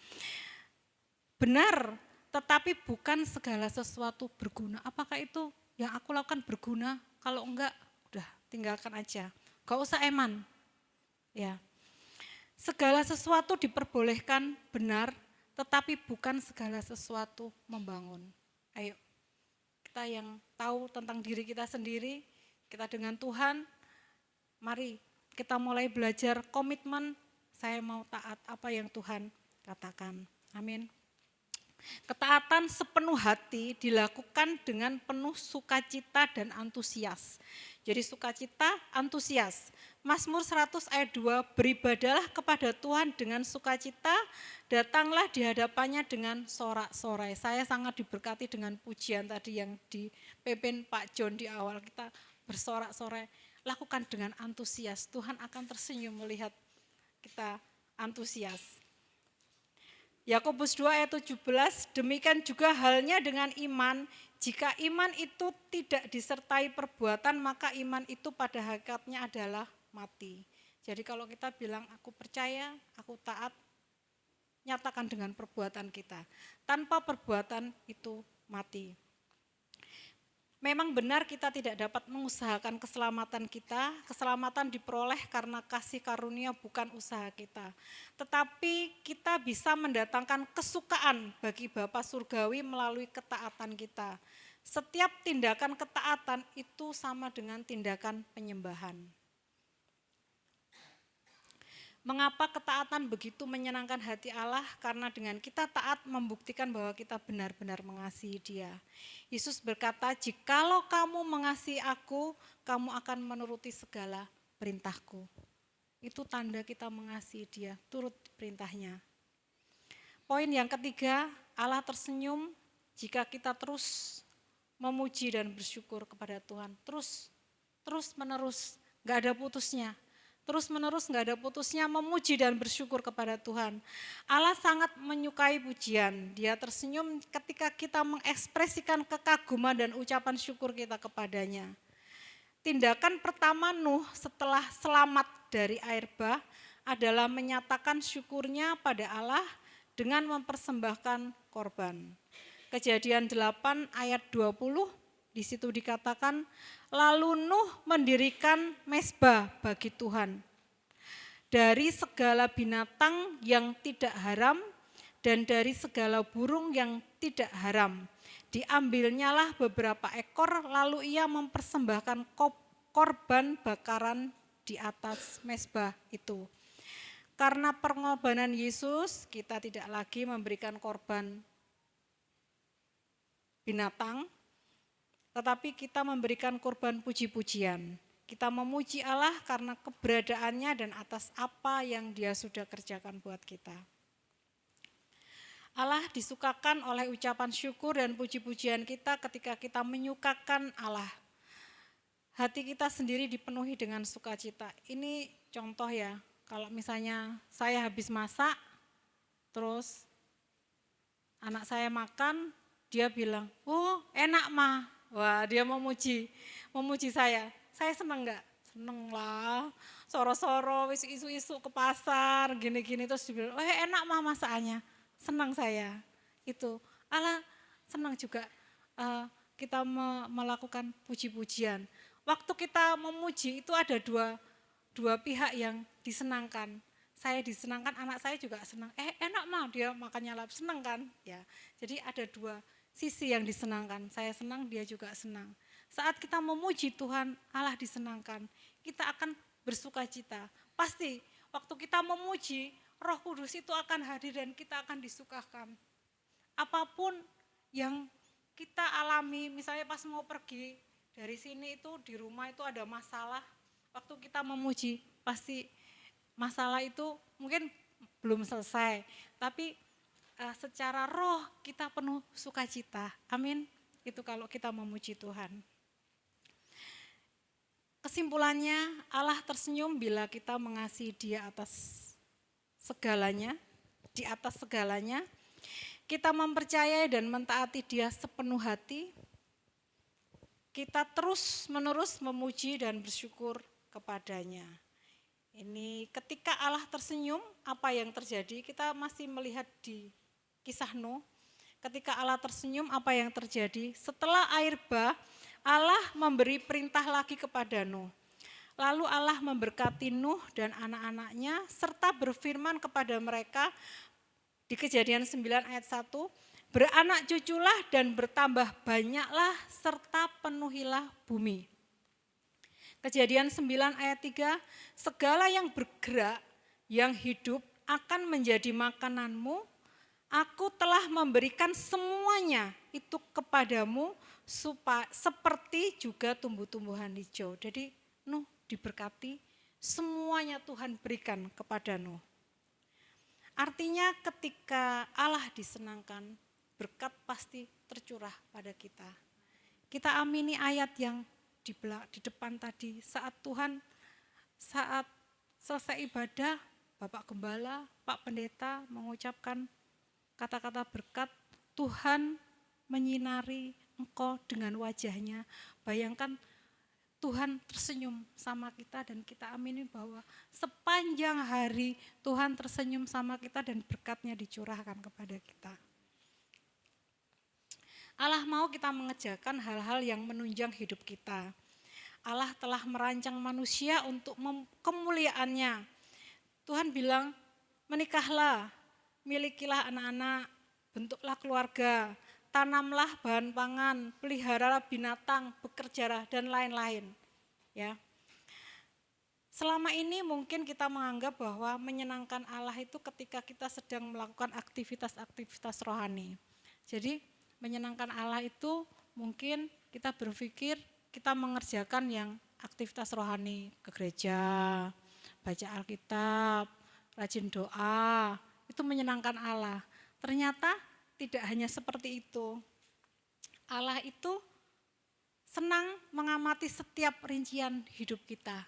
Benar, tetapi bukan segala sesuatu berguna. Apakah itu yang aku lakukan berguna? Kalau enggak, udah tinggalkan aja. Gak usah eman. Ya. Segala sesuatu diperbolehkan benar, tetapi bukan segala sesuatu membangun. Ayo, kita yang tahu tentang diri kita sendiri, kita dengan Tuhan, mari kita mulai belajar komitmen, saya mau taat apa yang Tuhan katakan. Amin. Ketaatan sepenuh hati dilakukan dengan penuh sukacita dan antusias. Jadi sukacita, antusias. Mazmur 100 ayat 2, beribadalah kepada Tuhan dengan sukacita, datanglah di hadapannya dengan sorak-sorai. Saya sangat diberkati dengan pujian tadi yang dipimpin Pak John di awal, kita bersorak-sorai. Lakukan dengan antusias, Tuhan akan tersenyum melihat kita antusias. Yakobus 2 ayat 17, demikian juga halnya dengan iman, jika iman itu tidak disertai perbuatan, maka iman itu pada hakikatnya adalah mati. Jadi kalau kita bilang aku percaya, aku taat, nyatakan dengan perbuatan kita. Tanpa perbuatan itu mati. Memang benar kita tidak dapat mengusahakan keselamatan kita. Keselamatan diperoleh karena kasih karunia bukan usaha kita. Tetapi kita bisa mendatangkan kesukaan bagi Bapa Surgawi melalui ketaatan kita. Setiap tindakan ketaatan itu sama dengan tindakan penyembahan. Mengapa ketaatan begitu menyenangkan hati Allah? Karena dengan kita taat membuktikan bahwa kita benar-benar mengasihi Dia. Yesus berkata, "Jikalau kamu mengasihi aku, kamu akan menuruti segala perintahku." Itu tanda kita mengasihi Dia, turut perintahnya. Poin yang ketiga, Allah tersenyum jika kita terus memuji dan bersyukur kepada Tuhan. Terus menerus, gak ada putusnya. Terus menerus gak ada putusnya memuji dan bersyukur kepada Tuhan. Allah sangat menyukai pujian. Dia tersenyum ketika kita mengekspresikan kekaguman dan ucapan syukur kita kepadanya. Tindakan pertama Nuh setelah selamat dari air bah adalah menyatakan syukurnya pada Allah dengan mempersembahkan korban. Kejadian 8 ayat 20, di situ dikatakan, lalu Nuh mendirikan mezbah bagi Tuhan. Dari segala binatang yang tidak haram dan dari segala burung yang tidak haram. Diambilnyalah beberapa ekor, lalu ia mempersembahkan korban bakaran di atas mezbah itu. Karena pengorbanan Yesus, kita tidak lagi memberikan korban binatang, tetapi kita memberikan korban puji-pujian. Kita memuji Allah karena keberadaannya dan atas apa yang Dia sudah kerjakan buat kita. Allah disukakan oleh ucapan syukur dan puji-pujian kita ketika kita menyukakan Allah. Hati kita sendiri dipenuhi dengan sukacita. Ini contoh ya, kalau misalnya saya habis masak, terus anak saya makan, dia bilang, "Oh, enak mah." Wah, dia memuji saya. Saya senang enggak? Seneng lah. Soro-soro, isu-isu ke pasar, gini-gini terus dia bilang, "Oh, enak mah masakannya." Senang saya. Itu Allah senang juga kita melakukan puji-pujian. Waktu kita memuji itu ada dua pihak yang disenangkan. Saya disenangkan, anak saya juga senang. Enak mah dia makannya lap, senang kan? Ya. Jadi ada dua sisi yang disenangkan, saya senang, dia juga senang. Saat kita memuji Tuhan, Allah disenangkan, kita akan bersuka cita. Pasti waktu kita memuji, Roh Kudus itu akan hadir dan kita akan disukakan. Apapun yang kita alami, misalnya pas mau pergi dari sini itu di rumah itu ada masalah, waktu kita memuji, pasti masalah itu mungkin belum selesai, tapi secara roh kita penuh sukacita. Amin. Itu kalau kita memuji Tuhan. Kesimpulannya, Allah tersenyum bila kita mengasihi Dia atas segalanya, di atas segalanya. Kita mempercayai dan mentaati Dia sepenuh hati. Kita terus menerus memuji dan bersyukur kepadanya. Ini ketika Allah tersenyum, apa yang terjadi? Kita masih melihat di Kisah Nuh, ketika Allah tersenyum apa yang terjadi? Setelah air bah, Allah memberi perintah lagi kepada Nuh. Lalu Allah memberkati Nuh dan anak-anaknya serta berfirman kepada mereka di Kejadian 9 ayat 1, beranak cuculah dan bertambah banyaklah serta penuhilah bumi. Kejadian 9 ayat 3, segala yang bergerak, yang hidup akan menjadi makananmu. Aku telah memberikan semuanya itu kepadamu seperti juga tumbuh-tumbuhan hijau. Jadi Nuh diberkati, semuanya Tuhan berikan kepada Nuh. Artinya ketika Allah disenangkan, berkat pasti tercurah pada kita. Kita amini ayat yang di depan tadi, saat selesai ibadah, Bapak Gembala, Pak Pendeta mengucapkan kata-kata berkat, Tuhan menyinari engkau dengan wajahnya. Bayangkan Tuhan tersenyum sama kita dan kita amini bahwa sepanjang hari Tuhan tersenyum sama kita dan berkat-Nya dicurahkan kepada kita. Allah mau kita mengerjakan hal-hal yang menunjang hidup kita. Allah telah merancang manusia untuk kemuliaan-Nya. Tuhan bilang, menikahlah, milikilah anak-anak, bentuklah keluarga, tanamlah bahan pangan, peliharalah binatang, bekerjalah dan lain-lain. Ya. Selama ini mungkin kita menganggap bahwa menyenangkan Allah itu ketika kita sedang melakukan aktivitas-aktivitas rohani. Jadi menyenangkan Allah itu mungkin kita berpikir kita mengerjakan yang aktivitas rohani, ke gereja, baca Alkitab, rajin doa, itu menyenangkan Allah. Ternyata tidak hanya seperti itu. Allah itu senang mengamati setiap rincian hidup kita.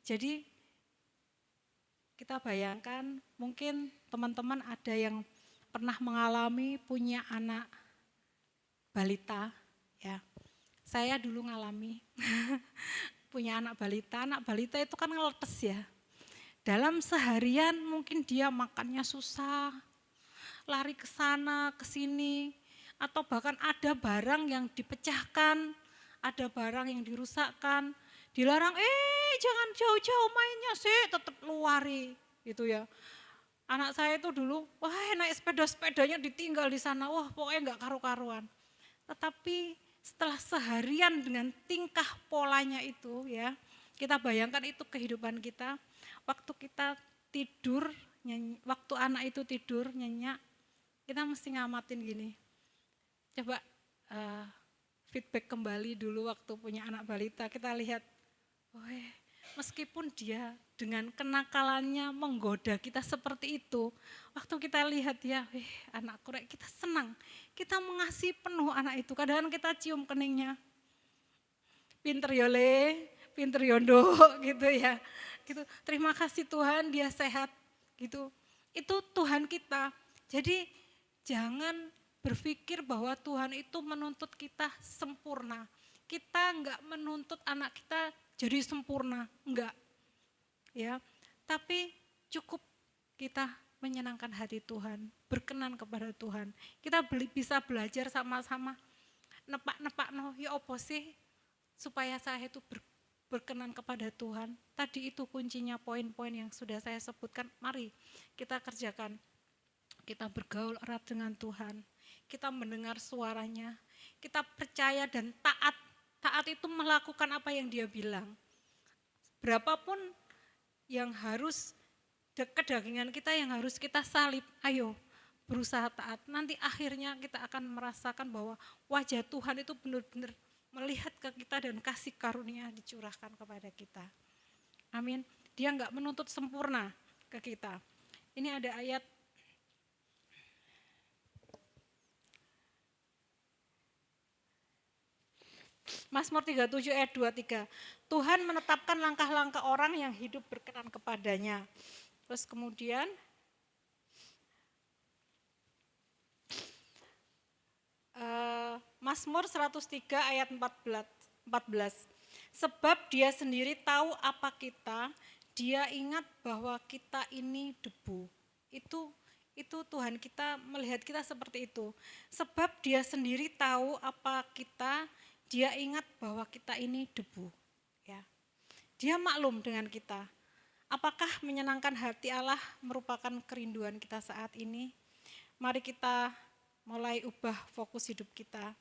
Jadi kita bayangkan mungkin teman-teman ada yang pernah mengalami punya anak balita, ya. Saya dulu ngalami punya anak balita itu kan ngeletes ya. Dalam seharian mungkin dia makannya susah, lari ke sana, ke sini, atau bahkan ada barang yang dipecahkan, ada barang yang dirusakkan, dilarang, jangan jauh-jauh mainnya sih, tetap luari, gitu ya. Anak saya itu dulu, wah naik sepedanya ditinggal di sana, wah pokoknya enggak karu-karuan. Tetapi setelah seharian dengan tingkah polanya itu ya, kita bayangkan itu kehidupan kita, waktu kita tidur, waktu anak itu tidur nyenyak, kita mesti ngamatin gini. Coba feedback kembali dulu waktu punya anak balita, kita lihat, meskipun dia dengan kenakalannya menggoda kita seperti itu, waktu kita lihat ya, anakku, kita senang, kita mengasihi penuh anak itu, kadang kita cium keningnya, pinter yole, pinter yondo, gitu ya, gitu. Terima kasih Tuhan dia sehat, gitu. Itu Tuhan kita. Jadi jangan berpikir bahwa Tuhan itu menuntut kita sempurna. Kita enggak menuntut anak kita jadi sempurna, enggak. Ya, tapi cukup kita menyenangkan hati Tuhan, berkenan kepada Tuhan. Kita bisa belajar sama-sama nepak-nepak ya opo sih supaya saya itu berkenan kepada Tuhan. Tadi itu kuncinya poin-poin yang sudah saya sebutkan. Mari kita kerjakan. Kita bergaul erat dengan Tuhan. Kita mendengar suaranya. Kita percaya dan taat. Taat itu melakukan apa yang dia bilang. Berapapun yang harus kedagingan kita yang harus kita salib. Ayo berusaha taat. Nanti akhirnya kita akan merasakan bahwa wajah Tuhan itu benar-benar melihat ke kita dan kasih karunia dicurahkan kepada kita. Amin. Dia enggak menuntut sempurna ke kita. Ini ada ayat Mazmur 37 ayat 23. Tuhan menetapkan langkah-langkah orang yang hidup berkenan kepadanya. Terus kemudian Mazmur 103 ayat 14. Sebab dia sendiri tahu apa kita, dia ingat bahwa kita ini debu. Itu Tuhan kita melihat kita seperti itu. Sebab dia sendiri tahu apa kita, dia ingat bahwa kita ini debu. Ya. Dia maklum dengan kita. Apakah menyenangkan hati Allah merupakan kerinduan kita saat ini? Mari kita mulai ubah fokus hidup kita.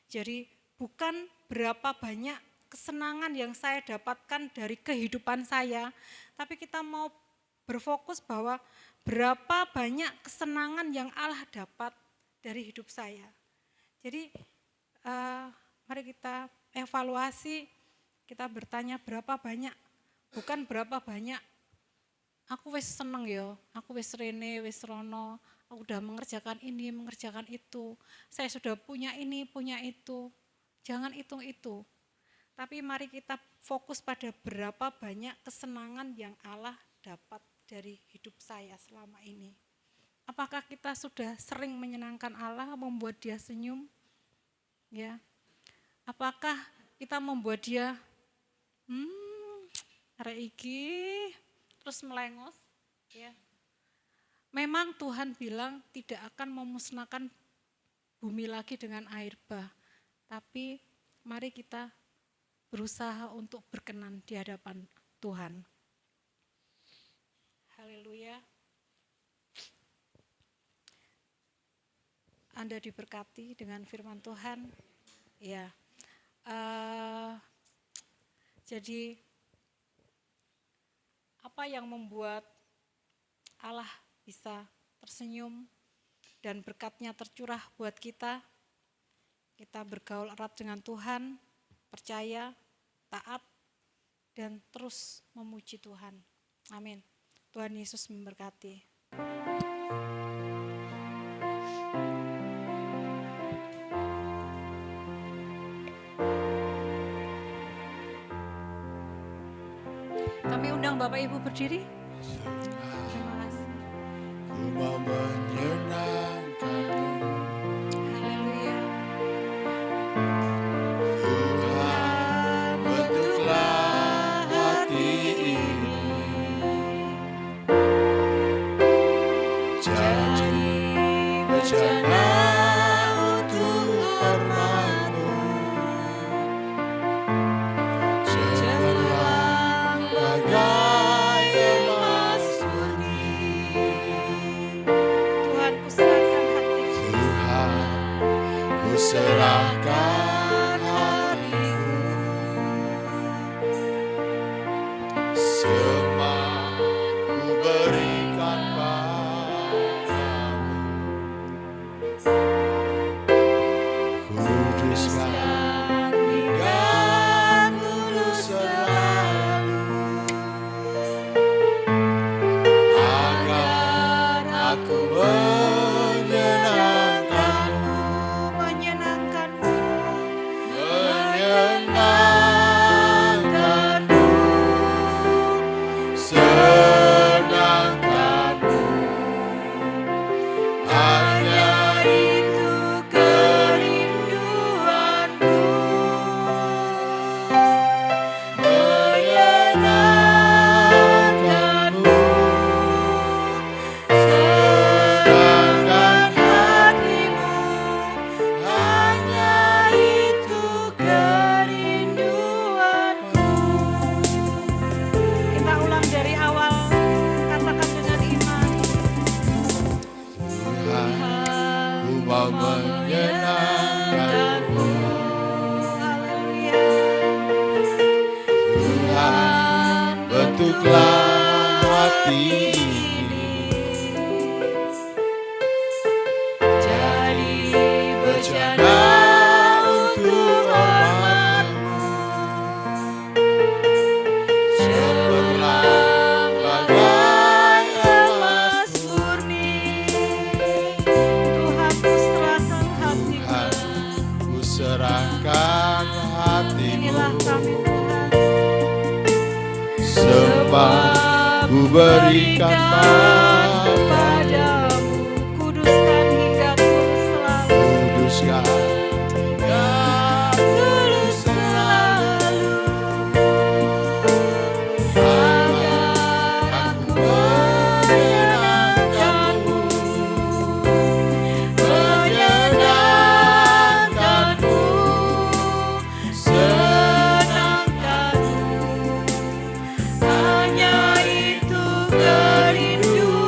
Jadi bukan berapa banyak kesenangan yang saya dapatkan dari kehidupan saya, tapi kita mau berfokus bahwa berapa banyak kesenangan yang Allah dapat dari hidup saya. Jadi mari kita evaluasi, kita bertanya berapa banyak, bukan berapa banyak. Aku wis seneng ya, aku wis rene, wis rono, aku udah mengerjakan ini, mengerjakan itu. Saya sudah punya ini, punya itu. Jangan hitung itu. Tapi mari kita fokus pada berapa banyak kesenangan yang Allah dapat dari hidup saya selama ini. Apakah kita sudah sering menyenangkan Allah, membuat dia senyum? Ya. Apakah kita membuat dia arek iki terus melengos ya. Memang Tuhan bilang tidak akan memusnahkan bumi lagi dengan air bah. Tapi mari kita berusaha untuk berkenan di hadapan Tuhan. Haleluya. Anda diberkati dengan firman Tuhan. Ya. Jadi apa yang membuat Allah bisa tersenyum dan berkat-Nya tercurah buat kita? Kita bergaul erat dengan Tuhan, percaya, taat, dan terus memuji Tuhan. Amin. Tuhan Yesus memberkati. Kami undang Bapak Ibu berdiri. Terima kasih. Ku mau menyenangkanmu, Haleluya. Tuhan, bentuklah hati ini jadi bejana untuk hormat-Mu, cemerlang bagai emas murni. Tuhan, ku serahkan hatiku. Tuhan, ku serahkan hatiku, semua ku berikan padamu. Kuduskan hingga tulus selalu, agar aku menyenangkanmu, Menyenangkanmu. menyenangkanmu, senangkanmu. Hanya itu kerinduanku, menyenangkanmu, senangkan hatimu. Hanya itu kerinduanku. Kita ulang dari awal, katakan dengan iman. Tuhan, ku mau menyenangkanmu. Haleluya. Tuhan, bentuklah hati ini Jadi bejana untuk hormat-Mu, cemerlang bagai emas murni. Tuhan, ku serahkan hatiku. Tuhan, ku serahkan hatimu, Inilah kami Tuhan. sembah ku berikan padamu. Padamu, kuduskan hingga tulus selalu. Kuduskan hingga tulus selalu, agar aku menyenangkanmu, menyenangkanmu, senangkanmu. Hanya itu kerinduanku.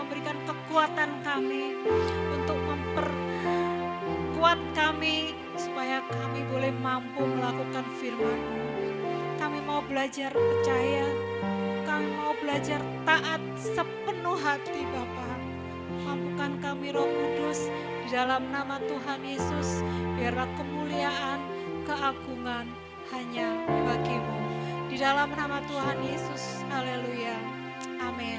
memberikan kekuatan kami untuk memperkuat kami supaya kami boleh mampu melakukan firman-Mu. Kami mau belajar percaya, kami mau belajar taat sepenuh hati Bapa. Mampukan kami Roh Kudus di dalam nama Tuhan Yesus, biarlah kemuliaan, keagungan hanya bagi-Mu. Di dalam nama Tuhan Yesus, haleluya, amin.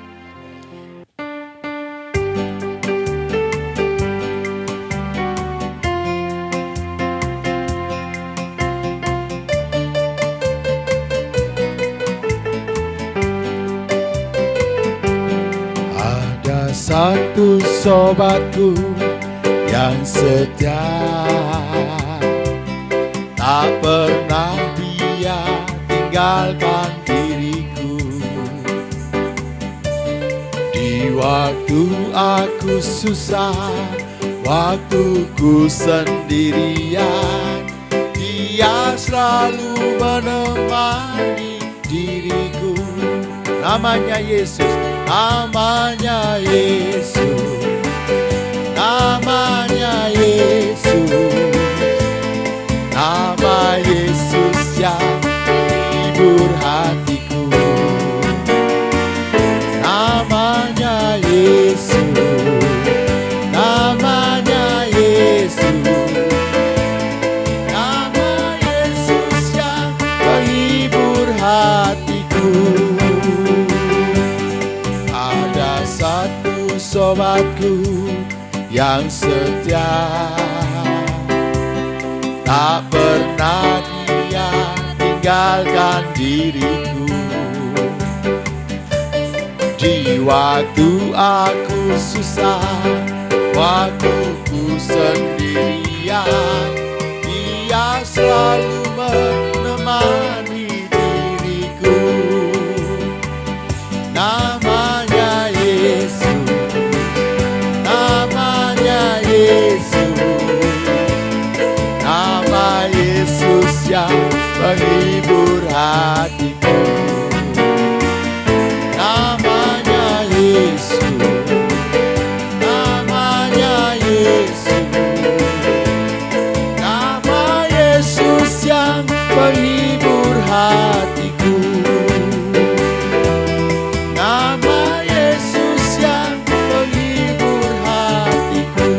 Ada satu sobatku yang setia, tak pernah dia tinggalkan diriku. Di waktu aku susah, waktu ku sendirian, dia selalu menemani diriku. Namanya Yesus, namanya Yesus, namanya Yesus, nama Yesus yang hibur hatiku. Namanya Yesus, namanya Yesus, nama Yesus yang menghibur hatiku. Ada satu sobatku yang setia, tak pernah dia tinggalkan diriku. Di waktu aku susah, waktu ku sendirian, dia selalu menemani diriku. Namanya Yesus, namanya Yesus, nama Yesus yang menghibur hatiku. Namanya Yesus, namanya Yesus, nama Yesus yang menghibur hatiku. Nama Yesus yang menghibur hatiku.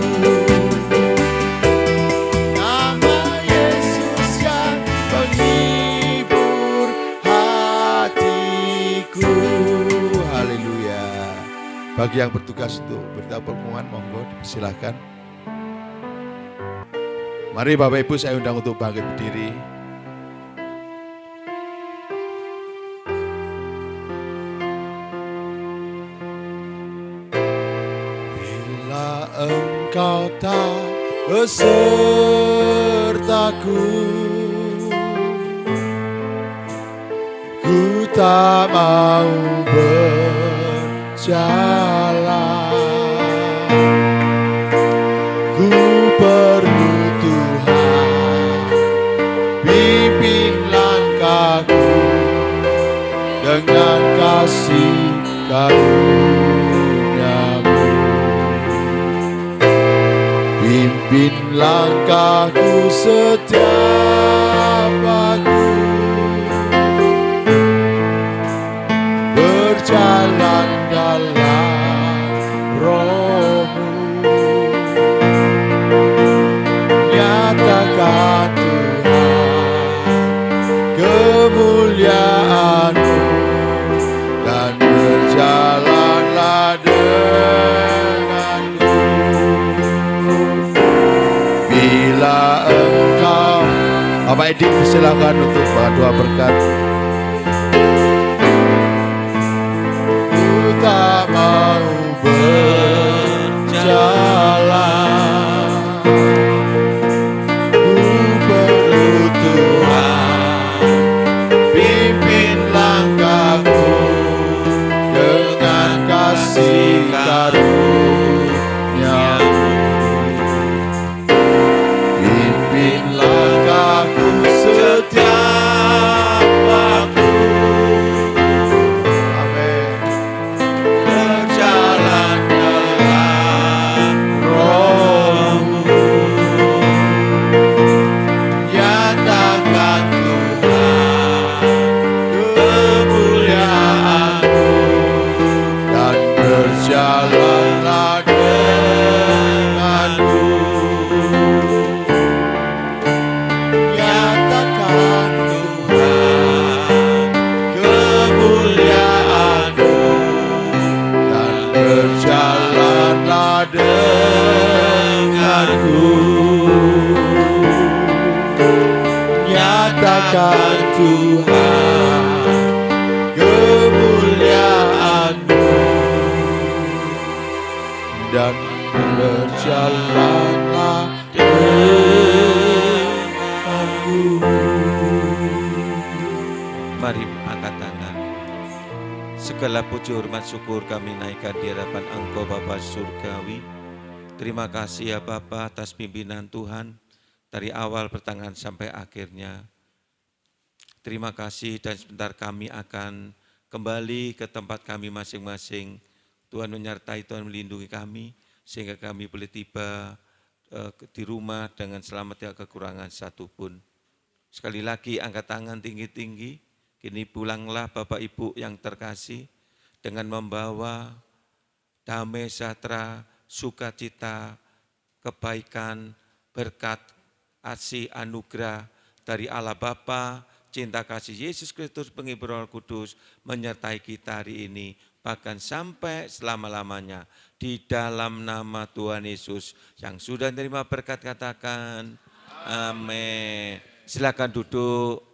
Nama Yesus yang menghibur hatiku. Haleluya. Bagi yang bertugas untuk berita pertemuan, monggo silakan. Mari Bapak Ibu, saya undang untuk bangkit berdiri. Bila engkau tak besertaku, ku tak mau berjalan. Ku perlu Tuhan, pimpin langkahku dengan kasih karunia-Mu. Pimpin langkahku setiap waktu, berjalan dalam Roh-Mu. Nyatakan Tuhan kemuliaan-Mu, dan berjalanlah denganku. Bila engkau, Bapak Edi silakan untuk doa berkat. Ku tak mau berjalan, ku perlu Tuhan, pimpin langkahku dengan kasih karunia-Mu. Pimpin langkahku setiap waktu. Amin. Berjalan Tuhan, kemuliaan-Mu, dan berjalanlah denganku. Mari angkat tangan. Segala puji hormat syukur kami naikkan di hadapan Engkau Bapa Surgawi. Terima kasih ya Bapa atas pimpinan Tuhan dari awal pertengahan sampai akhirnya. Terima kasih dan sebentar kami akan kembali ke tempat kami masing-masing. Tuhan menyertai, Tuhan melindungi kami sehingga kami boleh tiba di rumah dengan selamat, tidak kekurangan satupun. Sekali lagi angkat tangan tinggi-tinggi. Kini pulanglah Bapak Ibu yang terkasih dengan membawa damai sejahtera, sukacita, kebaikan, berkat, kasih, anugerah dari Allah Bapa, cinta kasih Yesus Kristus, penghibur Roh Kudus menyertai kita hari ini, bahkan sampai selama-lamanya. Di dalam nama Tuhan Yesus yang sudah menerima berkat katakan amin. Silakan duduk.